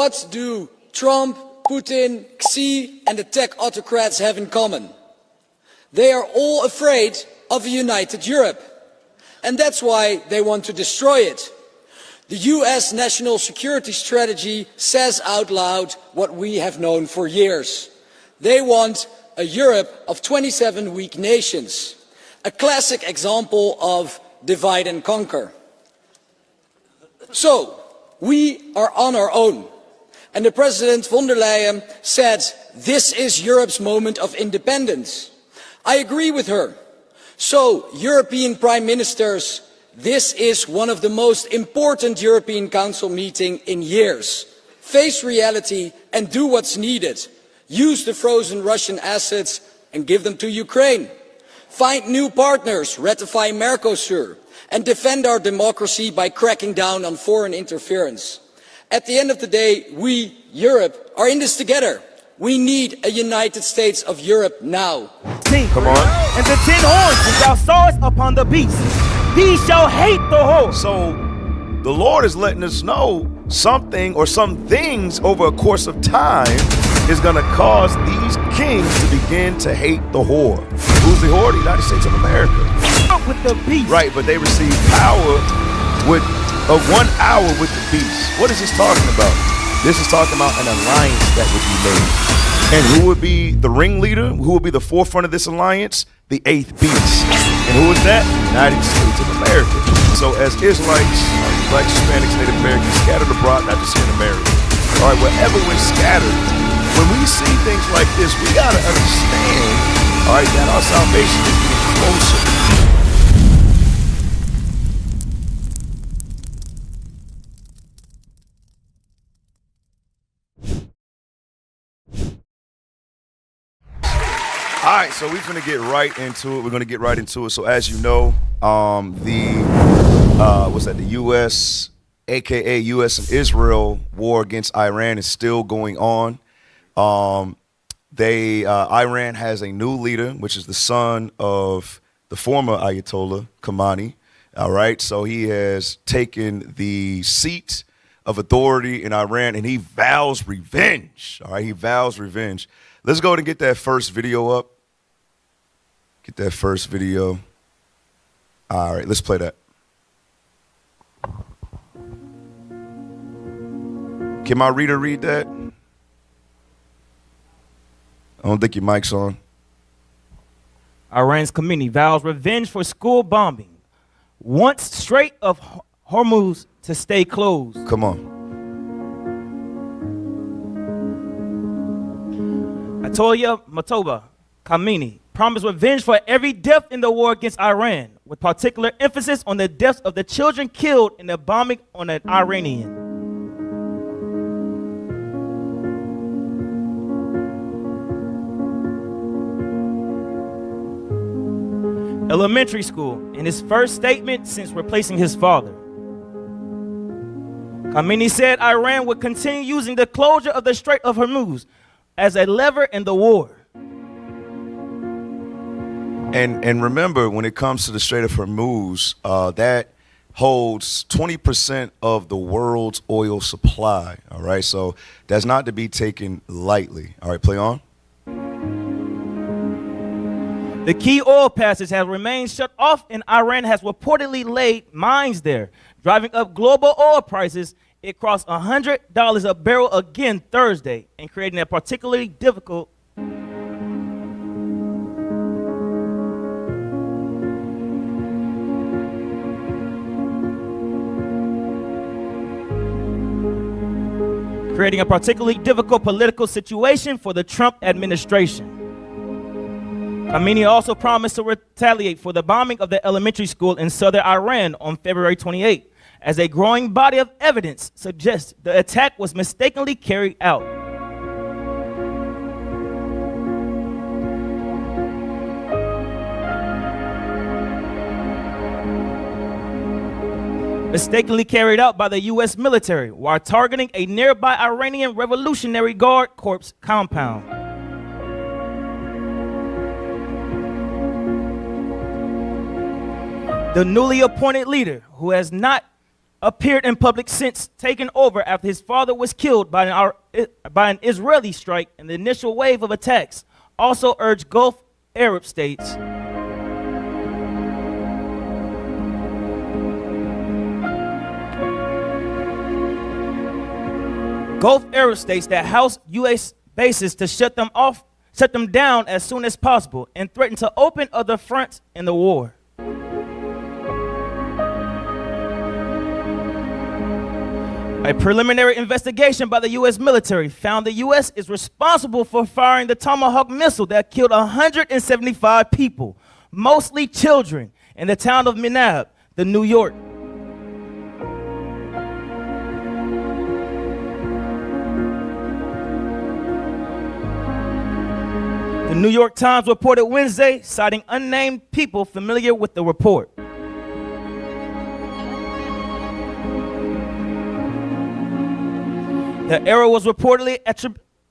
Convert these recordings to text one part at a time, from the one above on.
what do Trump, Putin, Xi and the tech autocrats have in common? They are all afraid of a united Europe. And that's why they want to destroy it. The US national security strategy says out loud what we have known for years. They want a Europe of 27 weak nations. A classic example of divide and conquer. So, we are on our own. And the President von der Leyen said, this is Europe's moment of independence. I agree with her. So, European Prime Ministers, this is one of the most important European Council meetings in years. Face reality and do what's needed. Use the frozen Russian assets and give them to Ukraine. Find new partners, ratify Mercosur, and defend our democracy by cracking down on foreign interference. At the end of the day, we, Europe, are in this together. We need a United States of Europe now. Come on. And the 10 horns which thou sawest upon the beast, he shall hate the whole. So the Lord is letting us know something or some things over a course of time is going to cause these kings to begin to hate the whore. Who's the whore? The United States of America. With the beast. Right, but they receive power with 1 hour with the beast. What is this talking about? This is talking about an alliance that would be made. And who would be the ringleader? Who would be the forefront of this alliance? The 8th beast. And who is that? United States of America. So as Israelites, Blacks, Hispanics, Native Americans, scattered abroad, not just here in America. All right, wherever we're scattered, when we see things like this, we got to understand, all right, that our salvation is getting closer. All right, so we're going to get right into it. We're going to get right into it. So as you know, the U.S., a.k.a. U.S. and Israel war against Iran is still going on. Iran has a new leader, which is the son of the former Ayatollah Khamenei. All right, so he has taken the seat of authority in Iran, and he vows revenge. All right, he vows revenge. Let's go ahead and get that first video up. Get that first video. All right, let's play that. Can my reader read that? I don't think your mic's on. Iran's Khamenei vows revenge for school bombing. Wants Strait of Hormuz to stay closed. Come on. Ayatollah Mattathias Khamenei promised revenge for every death in the war against Iran, with particular emphasis on the deaths of the children killed in the bombing on an Iranian. Elementary school, in his first statement since replacing his father. Khamenei said Iran would continue using the closure of the Strait of Hormuz as a lever in the war. And remember, when it comes to the Strait of Hormuz, that holds 20% of the world's oil supply. All right, so that's not to be taken lightly. All right, play on. The key oil passage has remained shut off, and Iran has reportedly laid mines there, driving up global oil prices. It crossed $100 a barrel again Thursday, and creating a particularly difficult political situation for the Trump administration. Khamenei also promised to retaliate for the bombing of the elementary school in southern Iran on February 28, as a growing body of evidence suggests the attack was mistakenly carried out. Mistakenly carried out by the U.S. military while targeting a nearby Iranian Revolutionary Guard Corps compound. The newly appointed leader, who has not appeared in public since taking over after his father was killed by an Israeli strike in the initial wave of attacks, also urged Gulf Arab states that house U.S. bases to shut them down as soon as possible, and threatened to open other fronts in the war. A preliminary investigation by the U.S. military found the U.S. is responsible for firing the Tomahawk missile that killed 175 people, mostly children, in the town of Menab, New York. The New York Times reported Wednesday, citing unnamed people familiar with the report. The error was reportedly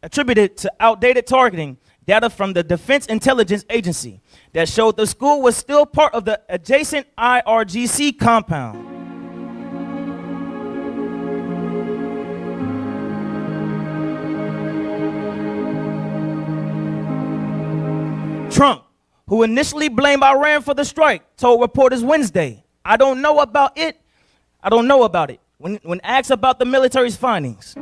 attributed to outdated targeting data from the Defense Intelligence Agency that showed the school was still part of the adjacent IRGC compound. Trump, who initially blamed Iran for the strike, told reporters Wednesday, I don't know about it, when asked about the military's findings.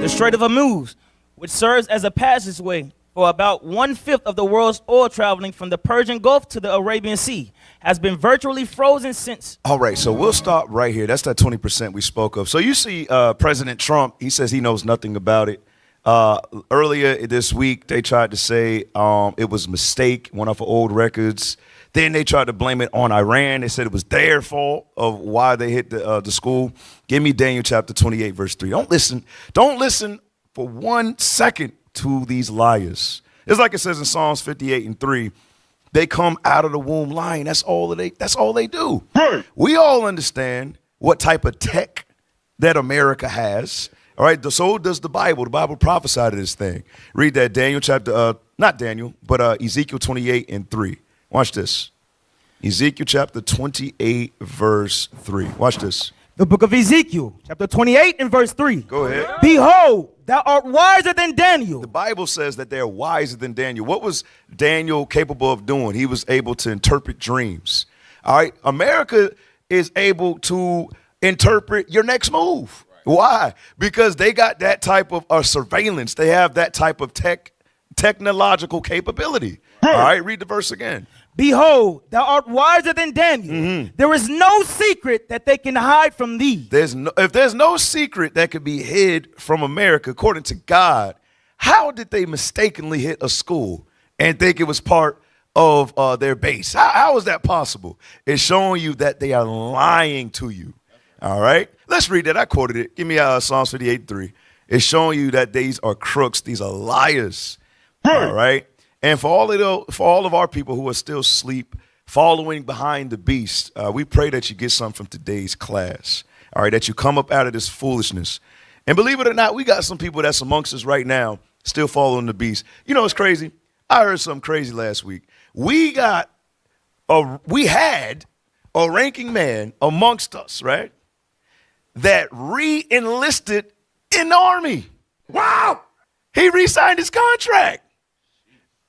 The Strait of Hormuz, which serves as a passageway for about 1/5 of the world's oil traveling from the Persian Gulf to the Arabian Sea, has been virtually frozen since. All right, so we'll stop right here. That's that 20% we spoke of. So you see President Trump, he says he knows nothing about it. Earlier this week, they tried to say it was a mistake, one off of old records. Then they tried to blame it on Iran. They said it was their fault of why they hit the school. Give me Daniel chapter 28, verse 3. Don't listen for 1 second to these liars. It's like it says in Psalms 58 and 3. They come out of the womb lying. That's all they do. Right. We all understand what type of tech that America has. All right, so does the Bible. The Bible prophesied of this thing. Read that Daniel chapter, not Daniel, but Ezekiel 28 and 3. Watch this. Ezekiel chapter 28, verse 3. Watch this. The book of Ezekiel, chapter 28 and verse 3. Go ahead. Behold, thou art wiser than Daniel. The Bible says that they're wiser than Daniel. What was Daniel capable of doing? He was able to interpret dreams. All right. America is able to interpret your next move. Why? Because they got that type of surveillance. They have that type of technological capability. All right, read the verse again. Behold, thou art wiser than Daniel. Mm-hmm. There is no secret that they can hide from thee. If there's no secret that could be hid from America, according to God, how did they mistakenly hit a school and think it was part of their base? How is that possible? It's showing you that they are lying to you. All right, let's read that. I quoted it. Give me Psalms 58:3. It's showing you that these are crooks. These are liars. All right. And for all of our people who are still asleep, following behind the beast, we pray that you get something from today's class. All right, that you come up out of this foolishness. And believe it or not, we got some people that's amongst us right now still following the beast. You know, it's crazy. I heard something crazy last week. We had a ranking man amongst us, right, that re-enlisted in the Army. Wow! He re-signed his contract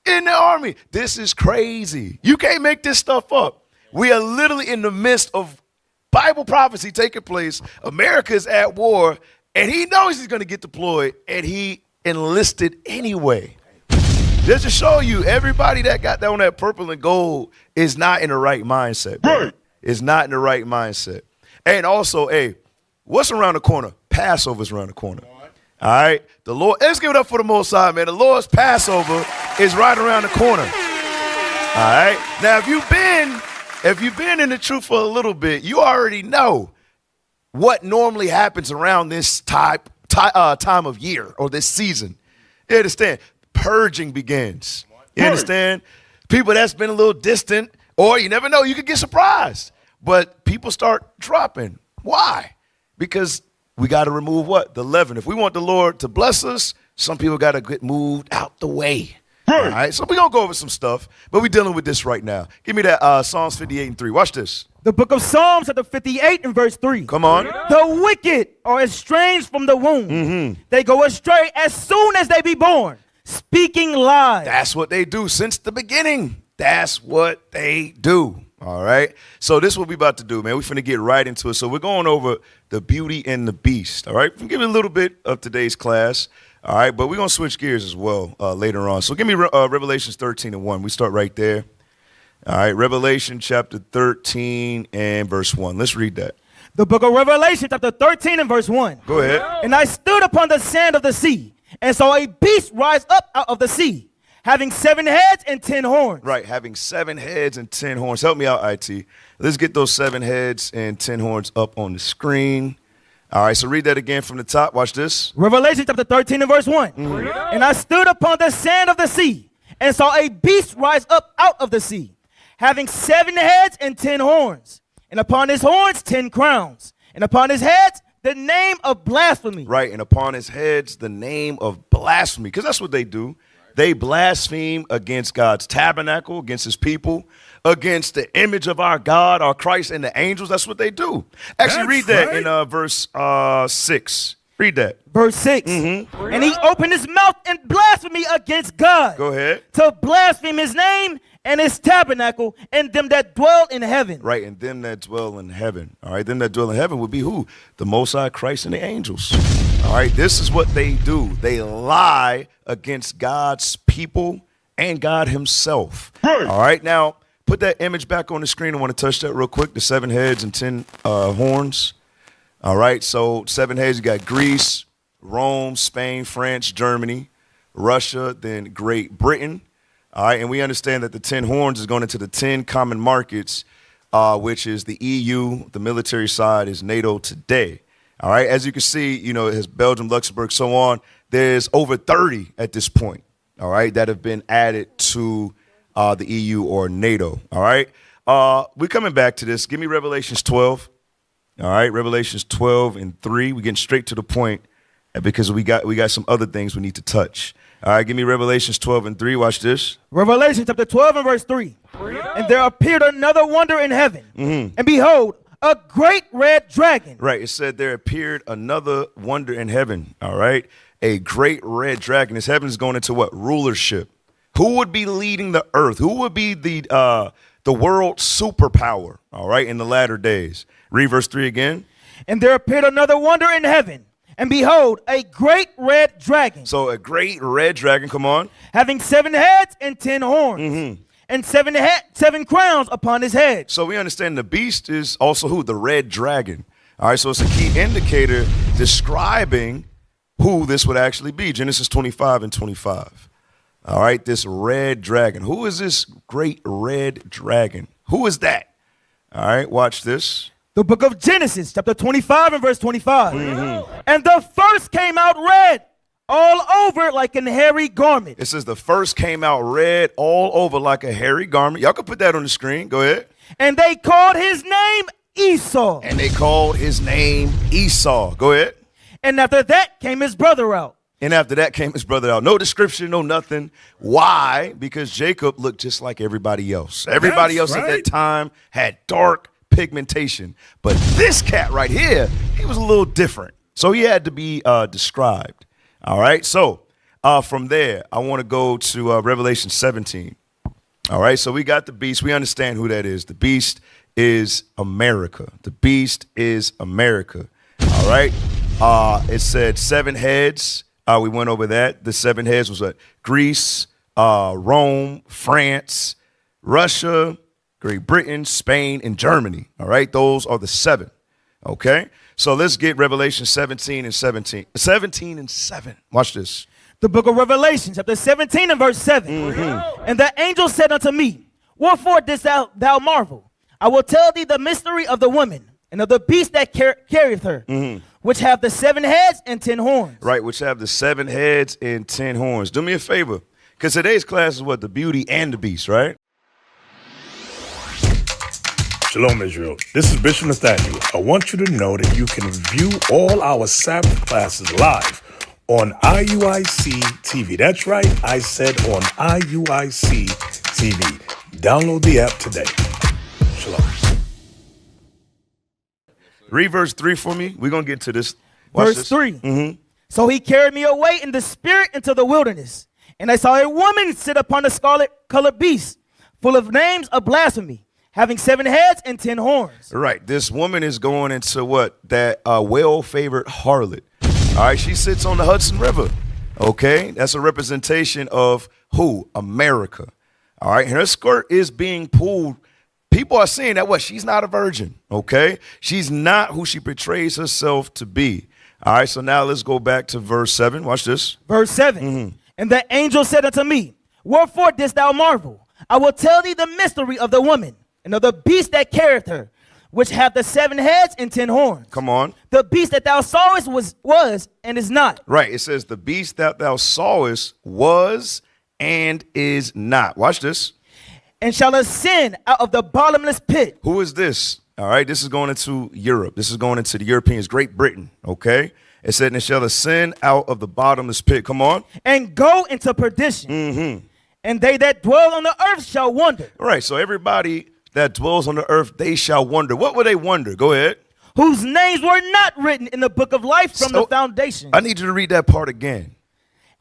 in the Army. This is crazy. You can't make this stuff up. We are literally in the midst of Bible prophecy taking place. America is at war, and he knows he's going to get deployed, and he enlisted anyway. Just to show you, everybody that got down that purple and gold is not in the right mindset. Right. Is not in the right mindset. And also, hey, what's around the corner? Passover's around the corner. All right, the Lord. Let's give it up for the Most High, man. The Lord's Passover is right around the corner. All right. Now, if you've been in the truth for a little bit, you already know what normally happens around this time of year or this season. You understand? Purging begins. You understand? People that's been a little distant, or you never know, you could get surprised. But people start dropping. Why? Because we got to remove what? The leaven. If we want the Lord to bless us, some people got to get moved out the way. All right, so we're going to go over some stuff, but we're dealing with this right now. Give me that Psalms 58 and 3. Watch this. The book of Psalms, chapter 58 and verse 3. Come on. The wicked are estranged from the womb. They go astray as soon as they be born, speaking lies. That's what they do since the beginning. That's what they do. All right. So this is what we about to do, man. We're finna get right into it. So we're going over the beauty and the beast. All right. We'll give you a little bit of today's class. All right. But we're going to switch gears as well later on. So give me Revelations 13 and 1. We start right there. All right. Revelation chapter 13 and verse 1. Let's read that. The book of Revelation, chapter 13 and verse 1. Go ahead. And I stood upon the sand of the sea and saw a beast rise up out of the sea, having 7 heads and 10 horns. Right, having 7 heads and 10 horns. Help me out, IT. Let's get those 7 heads and 10 horns up on the screen. All right, so read that again from the top. Watch this. Revelation chapter 13 and verse 1. And I stood upon the sand of the sea and saw a beast rise up out of the sea, having 7 heads and 10 horns. And upon his horns 10 crowns. And upon his heads the name of blasphemy. Right, and upon his heads the name of blasphemy. Because that's what they do. They blaspheme against God's tabernacle, against his people, against the image of our God, our Christ, and the angels. That's what they do. Actually, read that in verse 6. Read that. Verse 6. And he opened his mouth in blasphemy against God. Go ahead. To blaspheme his name and his tabernacle and them that dwell in heaven. Right, and them that dwell in heaven. All right, them that dwell in heaven would be who? The Most High, Christ, and the angels. All right, this is what they do. They lie against God's people and God himself. All right, now put that image back on the screen. I want to touch that real quick. The 7 heads and 10 horns. All right, so 7 heads, you got Greece, Rome, Spain, France, Germany, Russia, then Great Britain. All right, and we understand that the 10 horns is going into the 10 common markets, which is the EU. The military side is NATO today. All right, as you can see, you know, it has Belgium, Luxembourg, so on. There's over 30 at this point, all right, that have been added to the EU or NATO. All right, we're coming back to this. Give me Revelations 12. All right, Revelations 12 and 3. We're getting straight to the point because we got some other things we need to touch. All right, give me Revelations 12 and 3. Watch this. Revelation chapter 12 and verse 3. And there appeared another wonder in heaven. And behold, a great red dragon. Right, it said there appeared another wonder in heaven. All right, a great red dragon. This heaven is going into what? Rulership. Who would be leading the earth? Who would be the world superpower? All right, in the latter days. Read verse 3 again. And there appeared another wonder in heaven. And behold, a great red dragon. So a great red dragon, come on. Having 7 heads and 10 horns. And 7 crowns upon his head. So we understand the beast is also who? The red dragon. All right, so it's a key indicator describing who this would actually be. Genesis 25 and 25. All right, this red dragon. Who is this great red dragon? Who is that? All right, watch this. The book of Genesis, chapter 25 and verse 25. And the first came out red all over like an hairy garment. It says the first came out red all over like a hairy garment. Y'all can put that on the screen. Go ahead. And they called his name Esau. And they called his name Esau. Go ahead. And after that came his brother out. And after that came his brother out. No description, no nothing. Why? Because Jacob looked just like everybody else. Everybody else at that time had dark pigmentation. But this cat right here, he was a little different. So he had to be described. All right. So from there, I want to go to Revelation 17. All right. So we got the beast. We understand who that is. The beast is America. The beast is America. All right. It said 7 heads. We went over that. The 7 heads was what? Greece, Rome, France, Russia, Great Britain, Spain, and Germany. All right. Those are the 7. Okay. So let's get Revelation 17 and 17. 17 and 7. Watch this. The book of Revelation, chapter 17 and verse 7. And the angel said unto me, wherefore didst thou marvel? I will tell thee the mystery of the woman and of the beast that carrieth her, which have the 7 heads and 10 horns. Right, which have the 7 heads and 10 horns. Do me a favor, because today's class is what? The beauty and the beast, right? Shalom, Israel. This is Bishop Mattathias. I want you to know that you can view all our Sabbath classes live on IUIC TV. That's right, I said on IUIC TV. Download the app today. Shalom. Read verse 3 for me. We're going to get to this. Watch Verse this. 3. So he carried me away in the spirit into the wilderness, and I saw a woman sit upon a scarlet-colored beast, full of names of blasphemy, having 7 heads and 10 horns. Right. This woman is going into what? That well-favored harlot. All right. She sits on the Hudson River. Okay. That's a representation of who? America. All right. And her skirt is being pulled. People are saying that what? She's not a virgin. Okay. She's not who she portrays herself to be. All right. So now let's go back to verse 7. Watch this. Verse 7. And the angel said unto me, wherefore didst thou marvel? I will tell thee the mystery of the woman, and of the beast that carrieth her, which hath the 7 heads and 10 horns. Come on. The beast that thou sawest was and is not. Right. It says the beast that thou sawest was and is not. Watch this. And shall ascend out of the bottomless pit. Who is this? All right. This is going into Europe. This is going into the Europeans, Great Britain. Okay. It said, and it shall ascend out of the bottomless pit. Come on. And go into perdition. And they that dwell on the earth shall wonder. All right. So everybody that dwells on the earth, they shall wonder. What will they wonder? Go ahead. Whose names were not written in the book of life from the foundation. I need you to read that part again.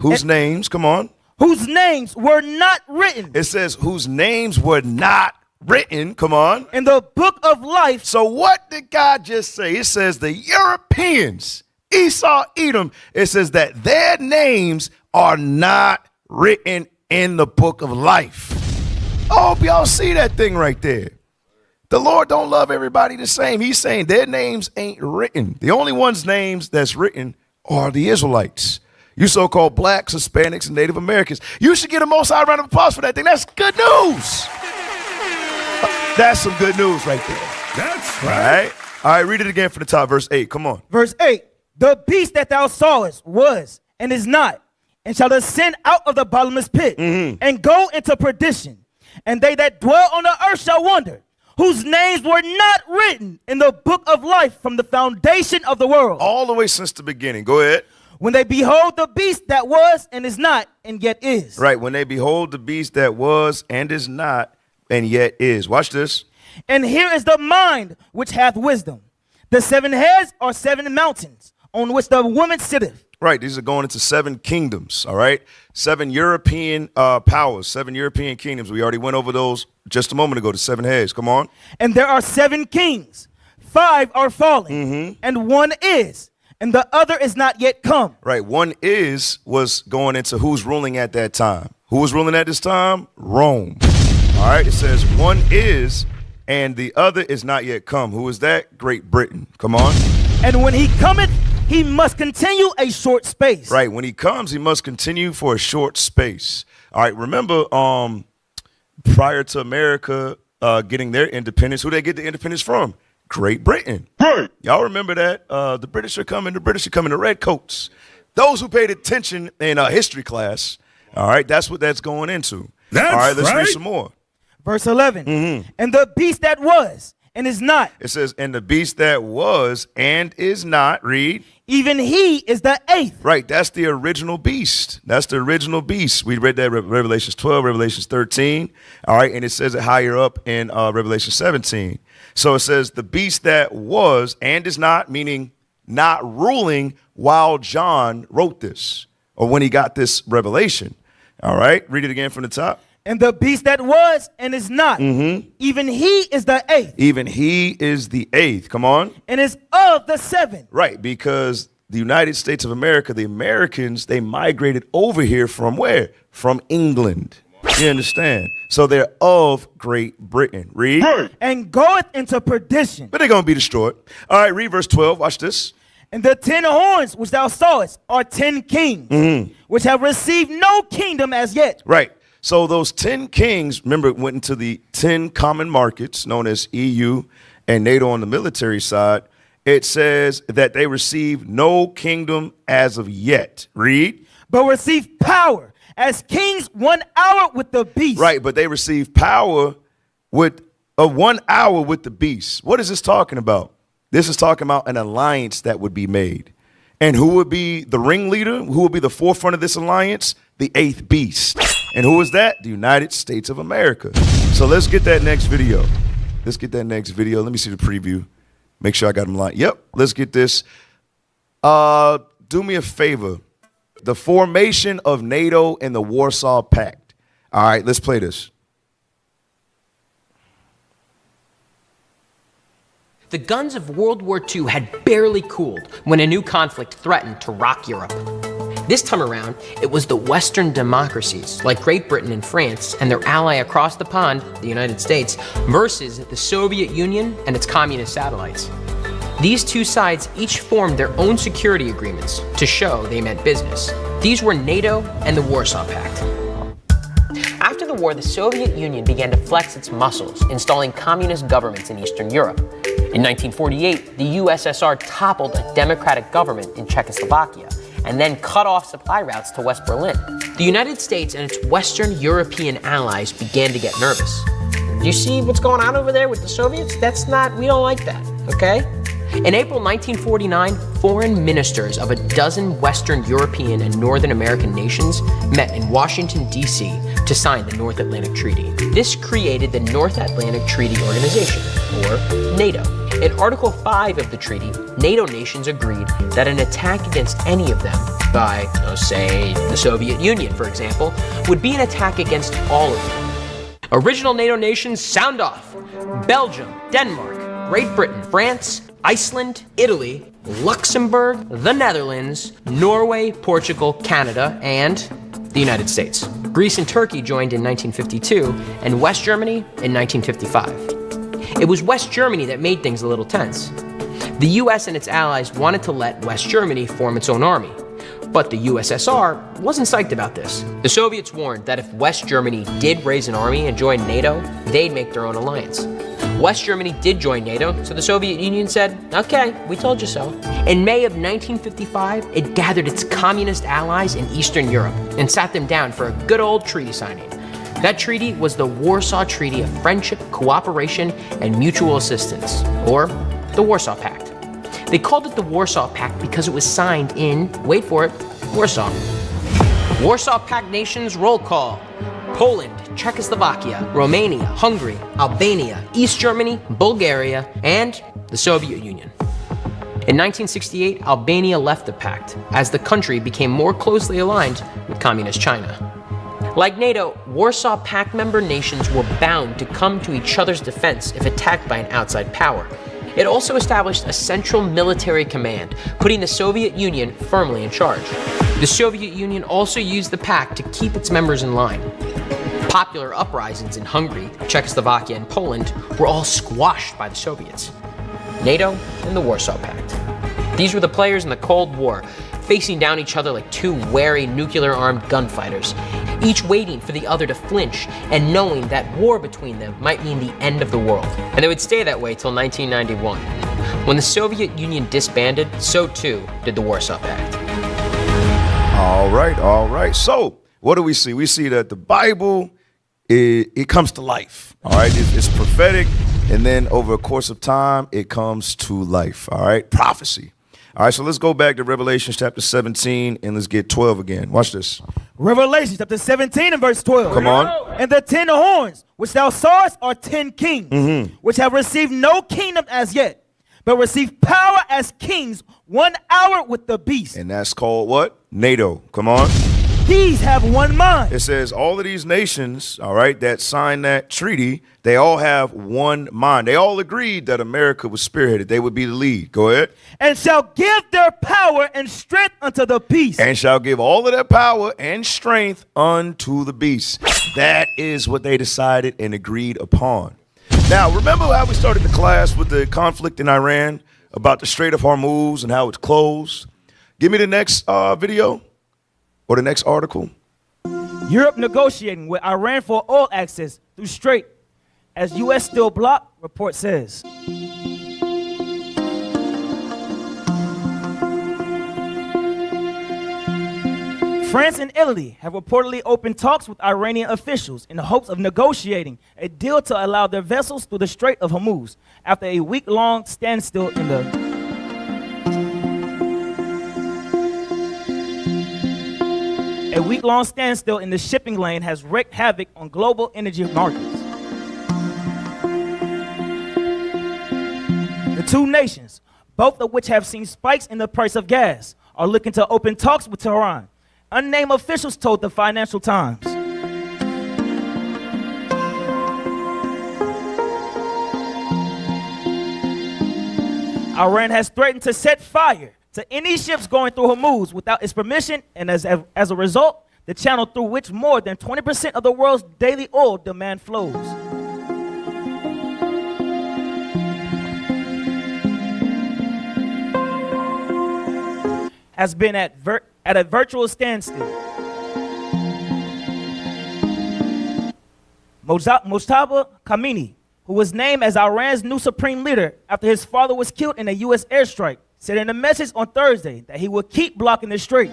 Whose names? Come on. Whose names were not written. It says whose names were not written. Come on. In the book of life. So what did God just say? It says the Europeans, Esau, Edom, it says that their names are not written in the book of life. I hope y'all see that thing right there. The Lord don't love everybody the same. He's saying their names ain't written. The only one's names that's written are the Israelites. You so-called blacks, Hispanics, and Native Americans. You should get a Most High round of applause for that thing. That's good news. That's some good news right there. That's All right. right. All right, read it again from the top, verse 8. Come on. Verse 8. The beast that thou sawest was and is not, and shall ascend out of the bottomless pit, and go into perdition. And they that dwell on the earth shall wonder, whose names were not written in the book of life from the foundation of the world. All the way since the beginning. Go ahead. When they behold the beast that was and is not and yet is. Right. When they behold the beast that was and is not and yet is. Watch this. And here is the mind which hath wisdom. The 7 heads are 7 mountains on which the woman sitteth. Right. These are going into 7 kingdoms. All right. 7 European powers, 7 European kingdoms. We already went over those just a moment ago. The 7 heads. Come on. And there are 7 kings. 5 are fallen. And 1 is. And the other is not yet come. Right. 1 was going into who's ruling at that time. Who was ruling at this time? Rome. All right. It says 1 is, and the other is not yet come. Who is that? Great Britain. Come on. And when he cometh, he must continue a short space. Right. When he comes, he must continue for a short space. All right. Remember, prior to America getting their independence, who they get the independence from? Great Britain. Right. Y'all remember that? The British are coming. The British are coming. The redcoats. Those who paid attention in history class. All right. That's what that's going into. That's all right. Let's right. read some more. Verse 11. And the beast that was and is not. It says, and the beast that was and is not. Read. Even he is the 8th. Right. That's the original beast. That's the original beast. We read that Revelations 12, Revelations 13. All right. And it says it higher up in Revelation 17. So it says the beast that was and is not, meaning not ruling while John wrote this or when he got this revelation. All right. Read it again from the top. And the beast that was and is not. Even he is the 8th. Even he is the 8th. Come on. And is of the 7. Right. Because the United States of America, the Americans, they migrated over here from where? From England. You understand? So they're of Great Britain. Read. Right. And goeth into perdition. But they're going to be destroyed. All right, read verse 12. Watch this. And the 10 horns which thou sawest are 10 kings, which have received no kingdom as yet. Right. So those 10 kings, remember, went into the 10 common markets known as EU and NATO on the military side. It says that they received no kingdom as of yet. Read. But received power as kings 1 hour with the beast. Right, but they received power with 1 hour with the beast. What is this talking about? This is talking about an alliance that would be made. And who would be the ringleader? Who would be the forefront of this alliance? The eighth beast. And who is that? The United States of America. So let's get that next video. Let's get that next video. Let me see the preview. Make sure I got them lined. Yep, let's get this. Do me a favor. The formation of NATO and the Warsaw Pact. All right, let's play this. The guns of World War II had barely cooled when a new conflict threatened to rock Europe. This time around, it was the Western democracies, like Great Britain and France, and their ally across the pond, the United States, versus the Soviet Union and its communist satellites. These two sides each formed their own security agreements to show they meant business. These were NATO and the Warsaw Pact. After the war, the Soviet Union began to flex its muscles, installing communist governments in Eastern Europe. In 1948, the USSR toppled a democratic government in Czechoslovakia and then cut off supply routes to West Berlin. The United States and its Western European allies began to get nervous. Do you see what's going on over there with the Soviets? We don't like that, okay? In April 1949, foreign ministers of a dozen Western European and Northern American nations met in Washington, D.C. to sign the North Atlantic Treaty. This created the North Atlantic Treaty Organization, or NATO. In Article 5 of the treaty, NATO nations agreed that an attack against any of them by, say, the Soviet Union, for example, would be an attack against all of them. Original NATO nations sound off. Belgium, Denmark, Great Britain, France, Iceland, Italy, Luxembourg, the Netherlands, Norway, Portugal, Canada, and the United States. Greece and Turkey joined in 1952, and West Germany in 1955. It was West Germany that made things a little tense. The US and its allies wanted to let West Germany form its own army, but the USSR wasn't psyched about this. The Soviets warned that if West Germany did raise an army and join NATO, they'd make their own alliance. West Germany did join NATO, so the Soviet Union said, okay, we told you so. In May of 1955, it gathered its communist allies in Eastern Europe and sat them down for a good old treaty signing. That treaty was the Warsaw Treaty of Friendship, Cooperation, and Mutual Assistance, or the Warsaw Pact. They called it the Warsaw Pact because it was signed in, wait for it, Warsaw. Warsaw Pact nations roll call. Poland, Czechoslovakia, Romania, Hungary, Albania, East Germany, Bulgaria, and the Soviet Union. In 1968, Albania left the pact as the country became more closely aligned with Communist China. Like NATO, Warsaw Pact member nations were bound to come to each other's defense if attacked by an outside power. It also established a central military command, putting the Soviet Union firmly in charge. The Soviet Union also used the pact to keep its members in line. Popular uprisings in Hungary, Czechoslovakia, and Poland were all squashed by the Soviets. NATO and the Warsaw Pact. These were the players in the Cold War, facing down each other like two wary nuclear-armed gunfighters, each waiting for the other to flinch and knowing that war between them might mean the end of the world. And they would stay that way till 1991. When the Soviet Union disbanded, so too did the Warsaw Pact. All right. So what do we see? We see that the Bible, it comes to life. All right, it's prophetic, and then over a course of time, it comes to life. All right, prophecy. All right, so let's go back to Revelation chapter 17 and let's get 12 again. Watch this. Revelation chapter 17 and verse 12. Come on. And the 10 horns which thou sawest are 10 kings, which have received no kingdom as yet, but receive power as kings 1 hour with the beast. And that's called what? NATO. Come on. These have one mind. It says all of these nations, all right, that signed that treaty, they all have one mind. They all agreed that America was spearheaded. They would be the lead. Go ahead. And shall give their power and strength unto the beast. And shall give all of their power and strength unto the beast. That is what they decided and agreed upon. Now, remember how we started the class with the conflict in Iran about the Strait of Hormuz and how it's closed? Give me the next video. Or the next article. Europe negotiating with Iran for oil access through Strait, as U.S. still blocked, report says. France and Italy have reportedly opened talks with Iranian officials in the hopes of negotiating a deal to allow their vessels through the Strait of Hormuz after a week-long standstill in the week-long standstill in the shipping lane has wreaked havoc on global energy markets. The two nations, both of which have seen spikes in the price of gas, are looking to open talks with Tehran, unnamed officials told the Financial Times. Iran has threatened to set fire to any ships going through Hormuz without its permission, and as a result, the channel through which more than 20% of the world's daily oil demand flows. Has been at a virtual standstill. Mojtaba Khamenei, who was named as Iran's new supreme leader after his father was killed in a U.S. airstrike, said in a message on Thursday that he would keep blocking the strait.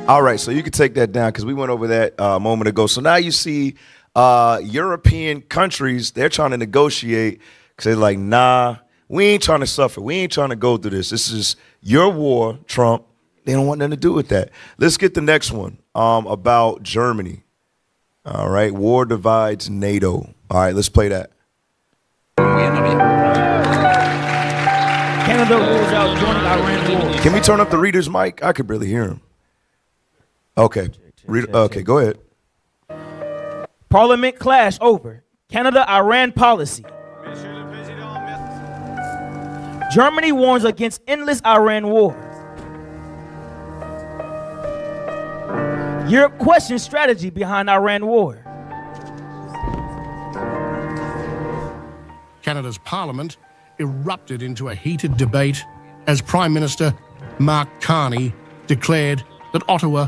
All right, so you can take that down because we went over that a moment ago. So now you see European countries, they're trying to negotiate because they're like, nah, we ain't trying to suffer. We ain't trying to go through this. This is your war, Trump. They don't want nothing to do with that. Let's get the next one about Germany. All right, war divides NATO. All right, let's play that. Canada rules out joining Iran war. Can we turn up the reader's mic? I could barely hear him. Okay, okay, go ahead. Parliament clash over Canada-Iran policy. Germany warns against endless Iran war. Europe questions strategy behind Iran war. Canada's parliament erupted into a heated debate as Prime Minister Mark Carney declared that Ottawa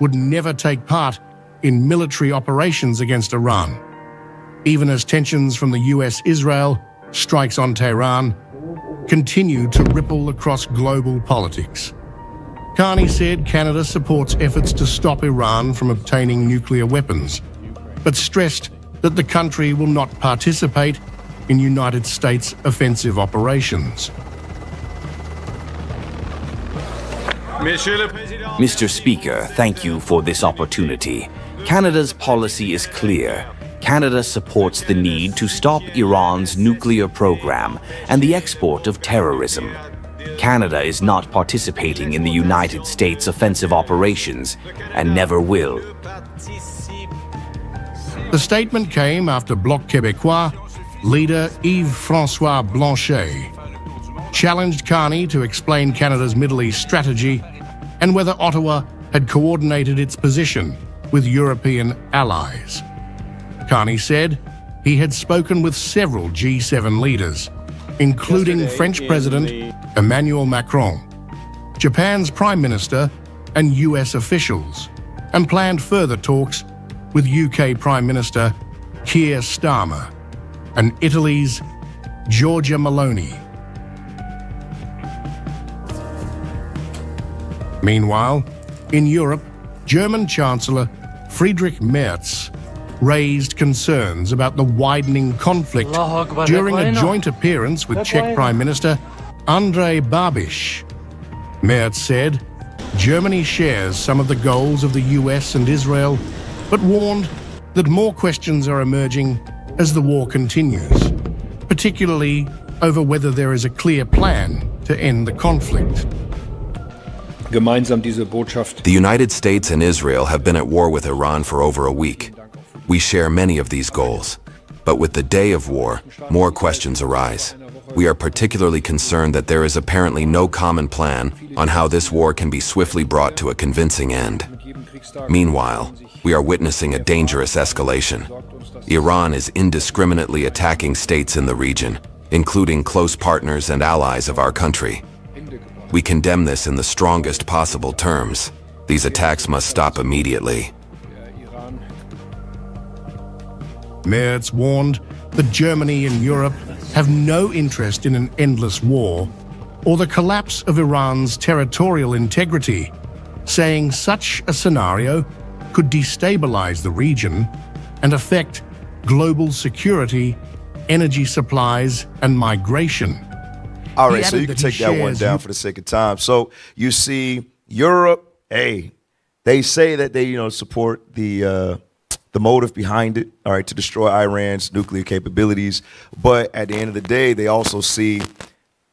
would never take part in military operations against Iran, even as tensions from the US-Israel strikes on Tehran continue to ripple across global politics. Carney said Canada supports efforts to stop Iran from obtaining nuclear weapons, but stressed that the country will not participate in United States offensive operations. Mr. Speaker, thank you for this opportunity. Canada's policy is clear. Canada supports the need to stop Iran's nuclear program and the export of terrorism. Canada is not participating in the United States offensive operations and never will. The statement came after Bloc Québécois leader Yves-François Blanchet challenged Carney to explain Canada's Middle East strategy and whether Ottawa had coordinated its position with European allies. Carney said he had spoken with several G7 leaders, including French President Emmanuel Macron, Japan's Prime Minister, and US officials, and planned further talks with UK Prime Minister Keir Starmer and Italy's Giorgia Meloni. Meanwhile, in Europe, German Chancellor Friedrich Merz raised concerns about the widening conflict during a joint appearance with Czech Prime Minister Andrej Babiš. Merz said Germany shares some of the goals of the US and Israel, but warned that more questions are emerging as the war continues, particularly over whether there is a clear plan to end the conflict. The United States and Israel have been at war with Iran for over a week. We share many of these goals, but with the day of war, more questions arise. We are particularly concerned that there is apparently no common plan on how this war can be swiftly brought to a convincing end. Meanwhile, we are witnessing a dangerous escalation. Iran is indiscriminately attacking states in the region, including close partners and allies of our country. We condemn this in the strongest possible terms. These attacks must stop immediately. Merz warned that Germany and Europe have no interest in an endless war or the collapse of Iran's territorial integrity, saying such a scenario could destabilize the region and affect global security, energy supplies, and migration. All right, so you can take that one down for the sake of time. So you see Europe, hey, They say that they, support the motive behind it, all right, to destroy Iran's nuclear capabilities. But at the end of the day, they also see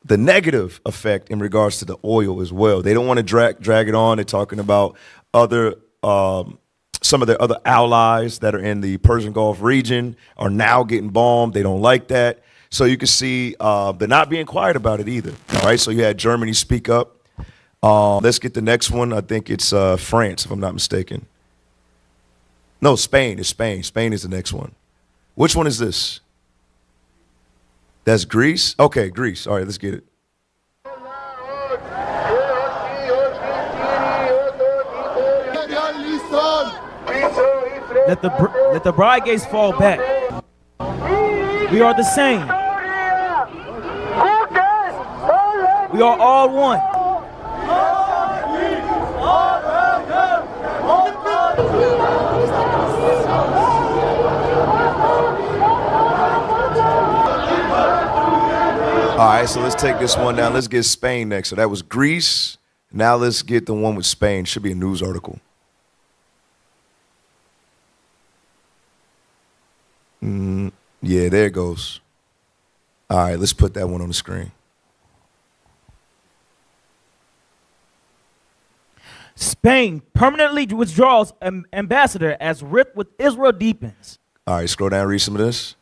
the negative effect in regards to the oil as well. They don't want to drag it on. They're talking about other some of their other allies that are in the Persian Gulf region are now getting bombed. They don't like that. So you can see they're not being quiet about it either. All right, so you had Germany speak up. Let's get the next one. I think it's France, if I'm not mistaken. No, Spain. It's Spain. Spain is the next one. Which one is this? That's Greece? Okay, Greece. All right, let's get it. Let the bride gates fall back. We are the same. We are all one. All right, so let's take this one down. Let's get Spain next. So that was Greece. Now let's get the one with Spain. Should be a news article. Yeah, there it goes. All right, let's put that one on the screen. Spain permanently withdraws ambassador as rift with Israel deepens. All right, scroll down, read some of this.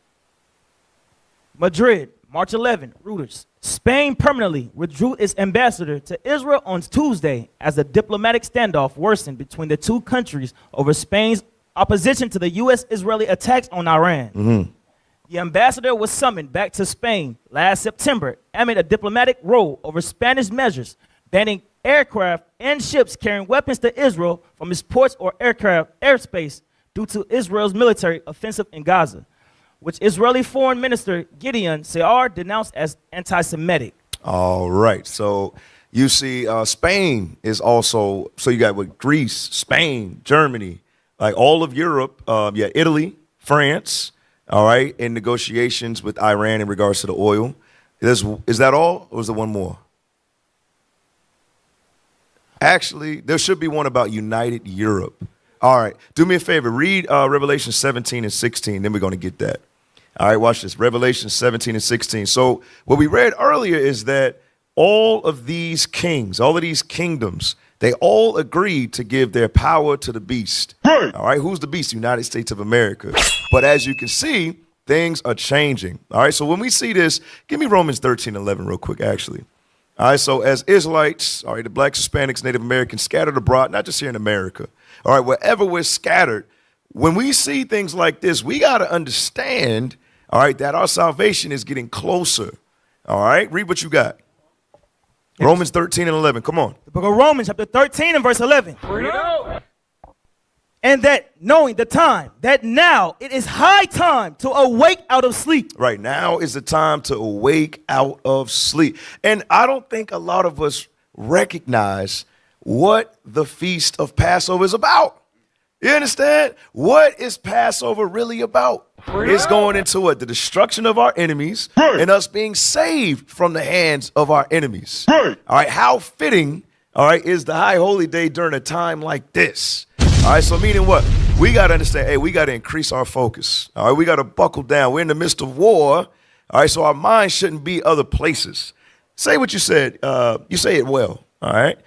Madrid, March 11, Reuters. Spain permanently withdrew its ambassador to Israel on Tuesday as the diplomatic standoff worsened between the two countries over Spain's opposition to the U.S.-Israeli attacks on Iran. Mm-hmm. The ambassador was summoned back to Spain last September amid a diplomatic row over Spanish measures banning aircraft and ships carrying weapons to Israel from its ports or aircraft airspace due to Israel's military offensive in Gaza, which Israeli Foreign Minister Gideon Saar denounced as anti-Semitic. All right, so you see Spain is also, so you got what, Greece, Spain, Germany, like all of Europe, Italy, France, all right, in negotiations with Iran in regards to the oil. Is that all, or is there one more? Actually, there should be one about United Europe. All right, do me a favor, read Revelation 17 and 16, then we're going to get that. All right, watch this, Revelation 17 and 16. So what we read earlier is that all of these kings, all of these kingdoms, they all agreed to give their power to the beast. Hey. All right, who's the beast? The United States of America. But as you can see, things are changing. All right, so when we see this, give me Romans 13:11 real quick, actually. All right, so as Israelites, all right, the blacks, Hispanics, Native Americans scattered abroad, not just here in America, all right, wherever we're scattered, when we see things like this, we got to understand, all right, that our salvation is getting closer. All right, read what you got. Romans 13 and 11, come on. The book of Romans, chapter 13 and verse 11. And that knowing the time, that now it is high time to awake out of sleep. Right, now is the time to awake out of sleep. And I don't think a lot of us recognize what the Feast of Passover is about. You understand? What is Passover really about? It's going into what? The destruction of our enemies and us being saved from the hands of our enemies. All right, how fitting, all right, is the high holy day during a time like this? All right, so meaning what? We got to understand, hey, we got to increase our focus. All right, we got to buckle down. We're in the midst of war. All right, so our mind shouldn't be other places. Say what you said. You say it well. All right.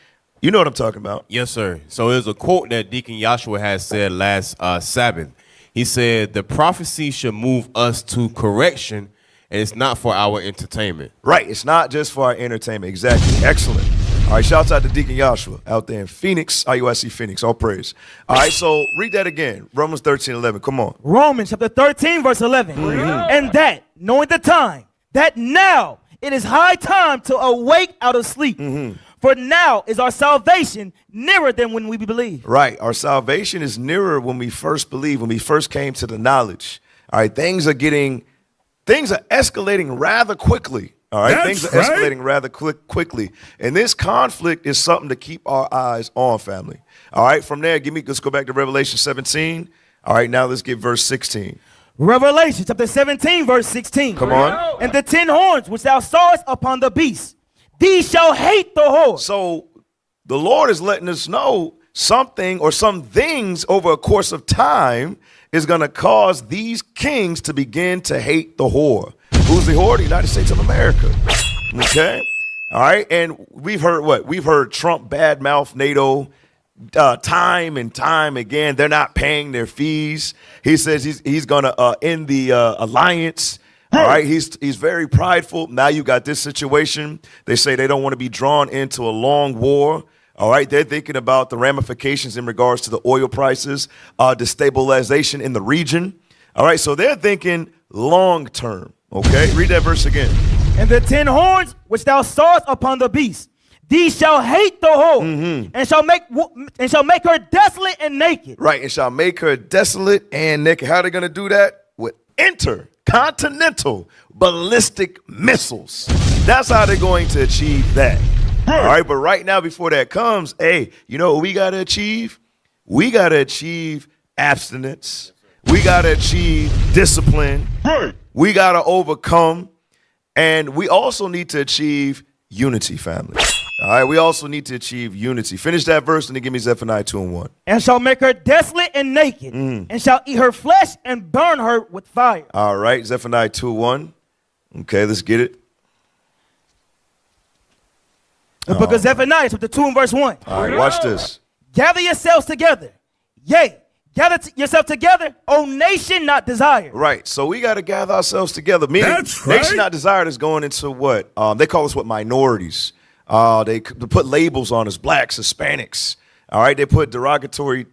You know what I'm talking about. Yes, sir. So there's a quote that Deacon Joshua has said last Sabbath. He said, the prophecy should move us to correction, and it's not for our entertainment. Right. It's not just for our entertainment. Exactly. Excellent. All right. Shouts out to Deacon Joshua out there in Phoenix, IUIC Phoenix. All praise. All right. So read that again. Romans 13:11. Come on. Romans chapter 13, verse 11. And that, knowing the time, that now it is high time to awake out of sleep. For now is our salvation nearer than when we believe. Right. Our salvation is nearer when we first believe, when we first came to the knowledge. All right. Things are escalating rather quickly. All right. Things are escalating rather quickly. And this conflict is something to keep our eyes on, family. All right. From there, let's go back to Revelation 17. All right. Now let's get verse 16. Revelation chapter 17, verse 16. Come on. And the 10 horns which thou sawest upon the beast, these shall hate the whore. So the Lord is letting us know something or some things over a course of time is going to cause these kings to begin to hate the whore. Who's the whore? The United States of America. Okay. All right. And we've heard what? We've heard Trump badmouth NATO time and time again. They're not paying their fees. He says he's going to end the alliance. All right. He's very prideful. Now you got this situation. They say they don't want to be drawn into a long war. All right, they're thinking about the ramifications in regards to the oil prices, destabilization in the region. All right, so they're thinking long term. Okay, read that verse again. And the 10 horns which thou sawest upon the beast, these shall hate the whore, and shall make her desolate and naked. Right, and shall make her desolate and naked. How are they going to do that? With intercontinental ballistic missiles. That's how they're going to achieve that. All right, but right now, before that comes, hey, you know what we got to achieve? We got to achieve abstinence. We got to achieve discipline. We got to overcome. And we also need to achieve unity, family. All right, we also need to achieve unity. Finish that verse and then give me Zephaniah 2:1. And shall make her desolate and naked, and shall eat her flesh and burn her with fire. All right, Zephaniah 2:1. Okay, let's get it. The book of Zephaniah, chapter 2 and verse 1. All right, watch this. Gather yourselves together. Yea, gather yourself together, O nation not desired. Right, so we got to gather ourselves together. Meaning, That's right. nation not desired is going into what? They call us what? Minorities. They put labels on us, blacks, Hispanics. All right, they put derogatory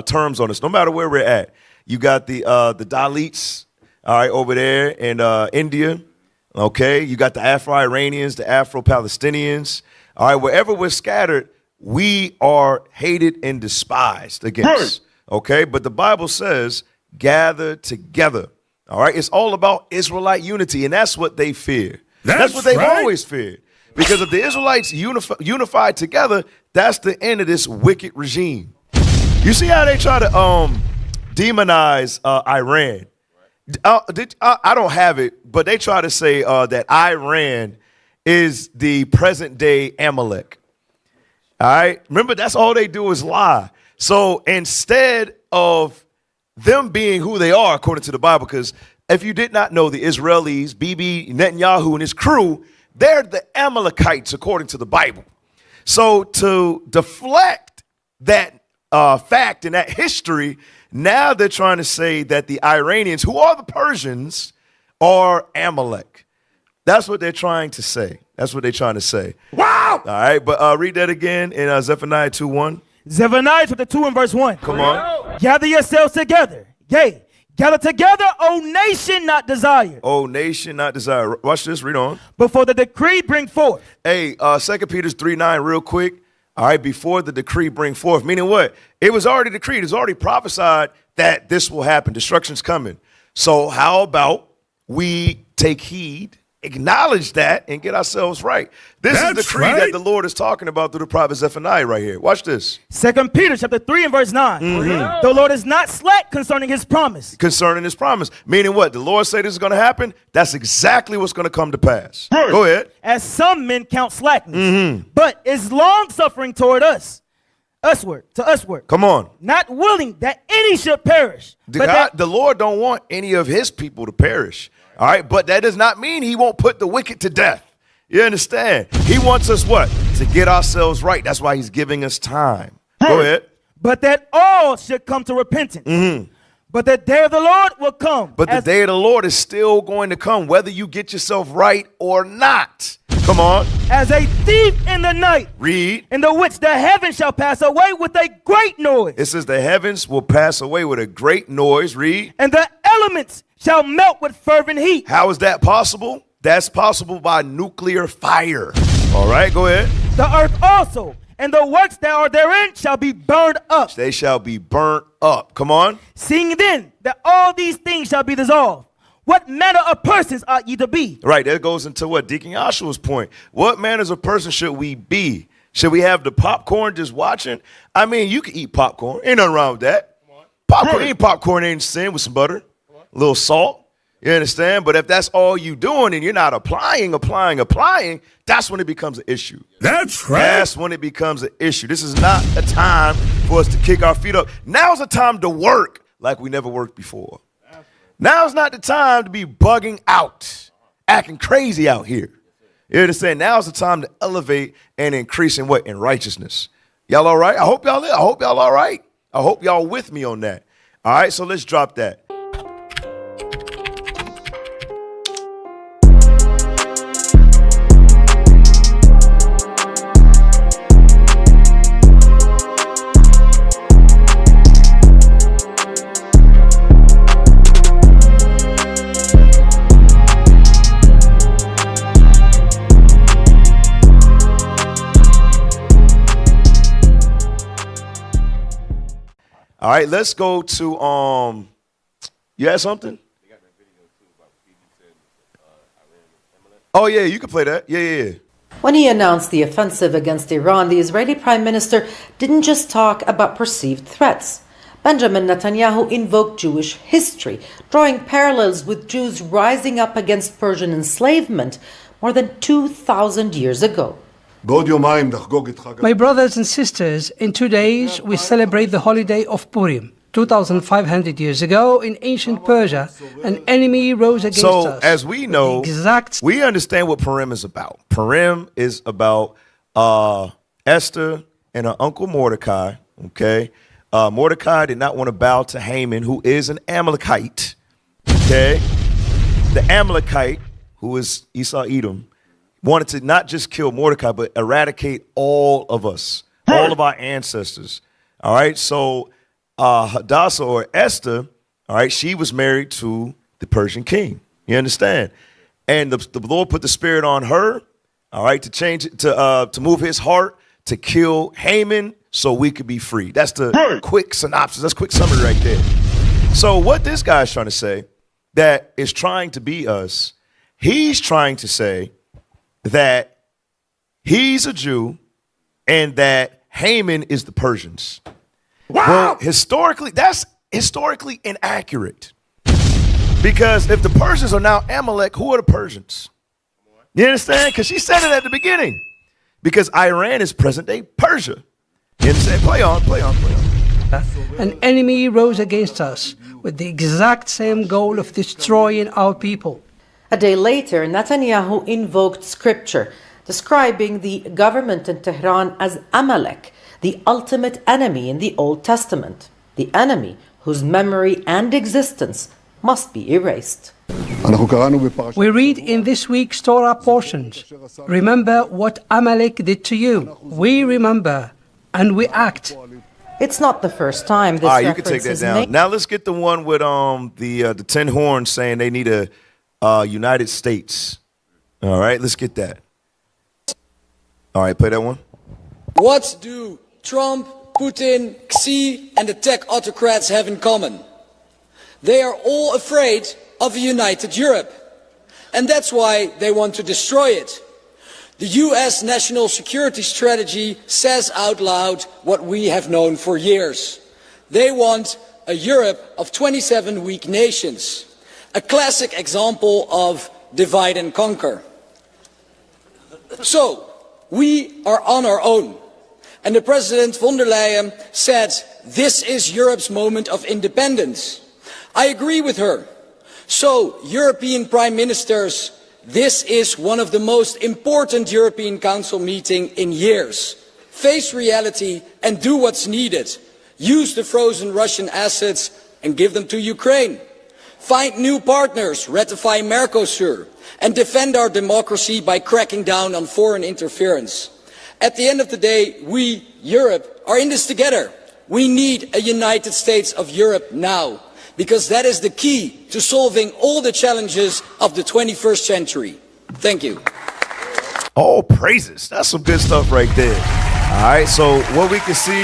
terms on us, no matter where we're at. You got the Dalits, all right, over there in India. Okay, you got the Afro-Iranians, the Afro-Palestinians. All right, wherever we're scattered, we are hated and despised against. Okay, but the Bible says, gather together. All right, it's all about Israelite unity, and that's what they fear. That's what they've always feared. Because if the Israelites unified together, that's the end of this wicked regime. You see how they try to demonize Iran? I don't have it, but they try to say that Iran is the present day Amalek. All right. Remember, that's all they do is lie. So instead of them being who they are, according to the Bible, because if you did not know, the Israelis, Bibi Netanyahu and his crew, they're the Amalekites, according to the Bible. So to deflect that fact and that history, now they're trying to say that the Iranians, who are the Persians, are Amalek. That's what they're trying to say. That's what they're trying to say. Wow! All right, but read that again in Zephaniah 2:1. Zephaniah chapter 2 and verse 1. Come on. Gather yourselves together. Yea, gather together, O nation not desired. O nation not desired. Watch this, read on. Before the decree bring forth. Hey, 2 Peter 3:9 real quick. All right, before the decree bring forth. Meaning what? It was already decreed. It's already prophesied that this will happen. Destruction's coming. So how about we take heed, acknowledge that, and get ourselves right? This is the decree that the Lord is talking about through the prophet Zephaniah right here. Watch this. 2 Peter chapter 3 and verse 9. The Lord is not slack concerning his promise. Concerning his promise. Meaning what? The Lord said this is going to happen. That's exactly what's going to come to pass. Go ahead. As some men count slackness, but is long suffering toward us. Usward. Come on. Not willing that any should perish. The Lord don't want any of his people to perish. All right, but that does not mean he won't put the wicked to death. You understand? He wants us what? To get ourselves right. That's why he's giving us time. Go ahead. But that all should come to repentance. But the day of the Lord will come. But the day of the Lord is still going to come, whether you get yourself right or not. Come on. As a thief in the night. Read. In the which the heavens shall pass away with a great noise. It says the heavens will pass away with a great noise. Read. And the elements shall melt with fervent heat. How is that possible? That's possible by nuclear fire. All right, go ahead. The earth also and the works that are therein shall be burned up. They shall be burnt up. Come on. Seeing then that all these things shall be dissolved, what manner of persons ought ye to be? Right, that goes into what Deacon Yahshua's point. What manners of person should we be? Should we have the popcorn just watching? I mean, you can eat popcorn. Ain't nothing wrong with that. Popcorn ain't sin with some butter, a little salt. You understand? But if that's all you doing and you're not applying, that's when it becomes an issue. That's right. That's when it becomes an issue. This is not a time for us to kick our feet up. Now's the time to work like we never worked before. Now's not the time to be bugging out, acting crazy out here. You understand? Now's the time to elevate and increase in what? In righteousness. Y'all all right? I hope y'all all right. I hope y'all with me on that. All right, so let's drop that. All right, let's go to you had something? Oh yeah, you can play that. Yeah. When he announced the offensive against Iran, the Israeli Prime Minister didn't just talk about perceived threats. Benjamin Netanyahu invoked Jewish history, drawing parallels with Jews rising up against Persian enslavement more than 2,000 years ago. My brothers and sisters, in 2 days we celebrate the holiday of Purim. 2,500 years ago, in ancient Persia, an enemy rose against us. So, as we know, we understand what Purim is about. Purim is about Esther and her uncle Mordecai, okay? Mordecai did not want to bow to Haman, who is an Amalekite, okay? The Amalekite, who is Esau Edom, wanted to not just kill Mordecai, but eradicate all of us, all of our ancestors. All right, so Hadassah, or Esther, all right, she was married to the Persian king. You understand? And the Lord put the spirit on her, all right, to change it, to move his heart to kill Haman so we could be free. That's the quick synopsis. That's quick summary right there. So what this guy is trying to say, that is trying to be us, he's trying to say that he's a Jew and that Haman is the Persians. Wow. Well, historically, that's historically inaccurate. Because if the Persians are now Amalek, who are the Persians? You understand? Because she said it at the beginning. Because Iran is present-day Persia. You understand? Play on. An enemy rose against us with the exact same goal of destroying our people. A day later, Netanyahu invoked scripture, describing the government in Tehran as Amalek, the ultimate enemy in the Old Testament, the enemy whose memory and existence must be erased. We read in this week's Torah portions, remember what Amalek did to you. We remember and we act. It's not the first time this reference you can take that is down. made. Now let's get the one with the 10 horns saying they need a United States. All right, let's get that. All right, play that one. What do Trump, Putin, Xi, and the tech autocrats have in common? They are all afraid of a united Europe. And that's why they want to destroy it. The US national security strategy says out loud what we have known for years. They want a Europe of 27 weak nations. A classic example of divide and conquer. So, we are on our own. And the President von der Leyen said, this is Europe's moment of independence. I agree with her. So, European Prime Ministers, this is one of the most important European Council meetings in years. Face reality and do what's needed. Use the frozen Russian assets and give them to Ukraine. Find new partners, ratify Mercosur, and defend our democracy by cracking down on foreign interference. At the end of the day, we, Europe, are in this together. We need a United States of Europe now, because that is the key to solving all the challenges of the 21st century. Thank you. All praises. That's some good stuff right there. All right, so what we can see,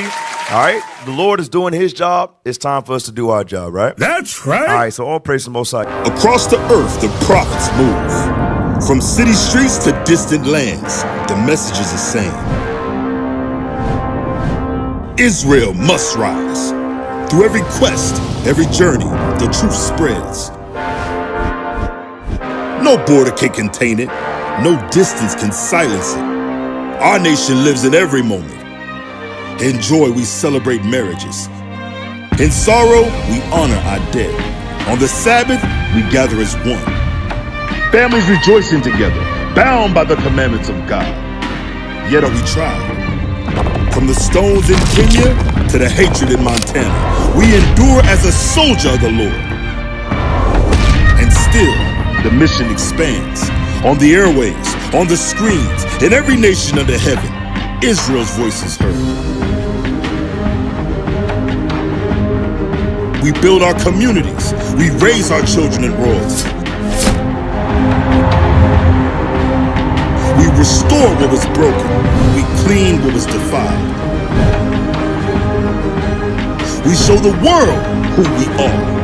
all right, the Lord is doing his job. It's time for us to do our job, right? That's right. All right, so all praise to the Most High. Across the earth, the prophets move. From city streets to distant lands, the message is the same. Israel must rise. Through every quest, every journey, the truth spreads. No border can contain it. No distance can silence it. Our nation lives in every moment. In joy, we celebrate marriages. In sorrow, we honor our dead. On the Sabbath, we gather as one. Families rejoicing together, bound by the commandments of God. Yet are we tried. From the stones in Kenya to the hatred in Montana, we endure as a soldier of the Lord. And still, the mission expands. On the airwaves, on the screens, in every nation under heaven, Israel's voice is heard. We build our communities. We raise our children in royalty. We restore what was broken. We clean what was defiled. We show the world who we are.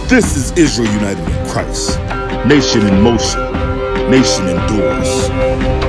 This is Israel united in Christ. Nation in motion. Nation endures.